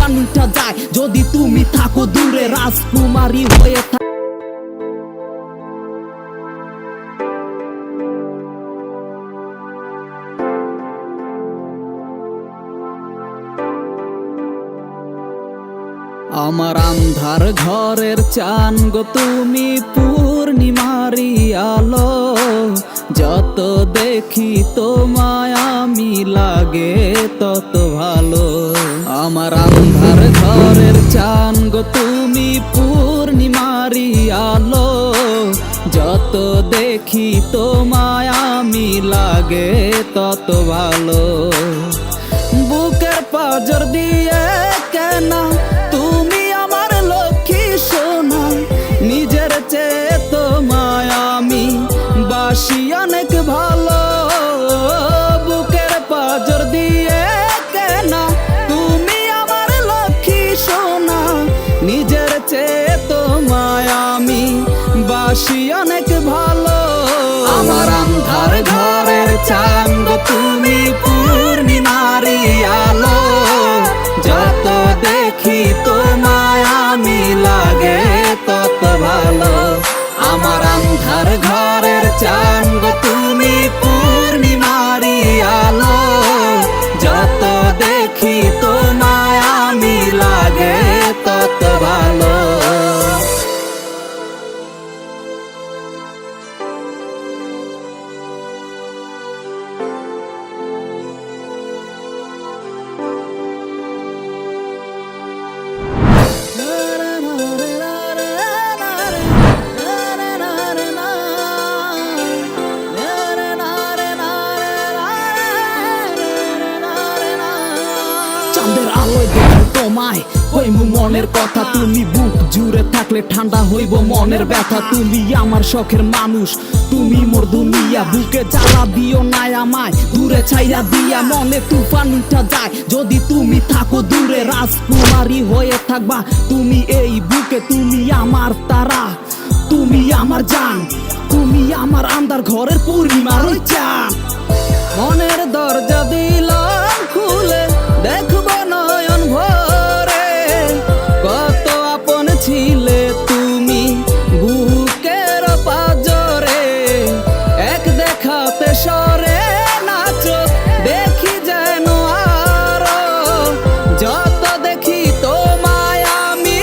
তুফান উঠা যায় যদি তুমি থাকো দূরে রাজকুমারী হয়ে থাকো। আমার আন্ধার ঘরের চান গো তুমি পূর্ণিমারি আলো, যত দেখি তোমায় আমি লাগে তত ভালো। আমার আন্ধার ঘরের চান গো তুমি পূর্ণিমারি আলো, যত দেখি তোমায় আমি লাগে তত ভালো। বুকের পাঁজর দিয়ে কেন তুমি আমার লক্ষ্মী সোনা, নিজের চেয়ে তোমায় আমি বাসি অনেক ভালো। বুকের পাঁজর দিয়ে কেন তুমি আমার লক্ষ্মী সোনা, নিজের চেয়ে তোমায় আমি বাসি অনেক ভালো। আমার আন্ধার ঘরের চান গো তুমি পূর্ণিমারি আলো, যত দেখি তোমায় আমি লাগে তত ভালো। আমার আন্ধার ঘরের চান গো তুমি পূর্ণিমারি আলো, যত দেখি তোমায় আমি লাগে তত ভালো। চাঁদের আলোয় দেখো তোমায় হইমু মনের কথা, তুমি বুক জুড়ে থাকলে ঠান্ডা হইব মনের ব্যথা। তুমি আমার শখের মানুষ, তুমি মোর দুনিয়া, বুকে জ্বালা দিও না আমায় দূরে ছাইয়া দিয়া। মনে তুফান উঠা যায় যদি তুমি থাকো দূরে রাজকুমারী হয়ে থাকবা তুমি এই বুকে। তুমি আমার তারা, তুমি আমার জান, তুমি আমার আন্ধার ঘরের পূর্ণিমার ওই চাঁদ। মনের দরজা দিলাম খুলে দেখবো নয়ন ভরে, কত আপন ছিলে তুমি বুকের পাঁজরে। এক দেখাতে সরে নাচো দেখি যেন আরো, যত দেখি তোমায় আমি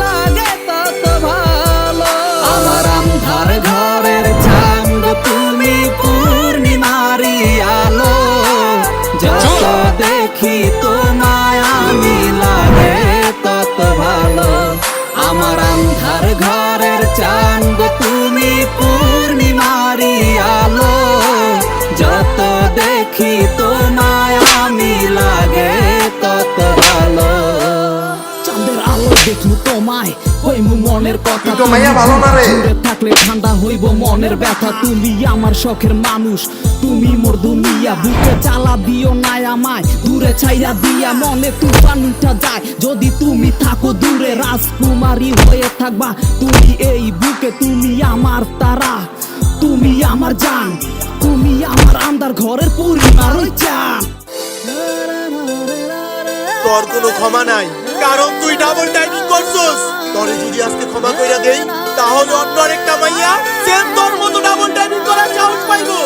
লাগে তত ভালো। আমার আন্ধার ঘরের চান গো তুমি পূর্ণিমারি আলো, যত দেখি তোমায় আমি লাগে তত ভালো। আমার আন্ধার ঘরের চান গো তুমি পূর্ণিমারি আলো, যত দেখি তোমায় আমি লাগে তত ভালো। চাঁদের আলো দেখি তোমায় হইমু মনের কথা, দূরে থাকলে ঠান্ডা হইব মনের ব্যথা। তুমি আমার শখের মানুষ, তুমি মোর দুনিয়া, বুকে জ্বালা দিও না আমায় দূরে ছাইয়া দিয়া। মনে তুফান উঠা যায় যদি তুমি থাকো দূরে রাজকুমারী হয়ে থাকবা তুমি এই বুকে। তুমি আমার তারা, তুমি আমার জান, তুমি আমার আন্ধার ঘরের পূর্ণিমার ওই চাঁদ। তোর কোনো ক্ষমা নাই, কারণ তুই ডাবল টাইমিং করছস। তোরে যদি আজকে ক্ষমা কইরা দেই তাহলে অন্য আরেকটা মাইয়া সেম তোর মতো ডাবল টাইমিং করার সাহস পাইবো।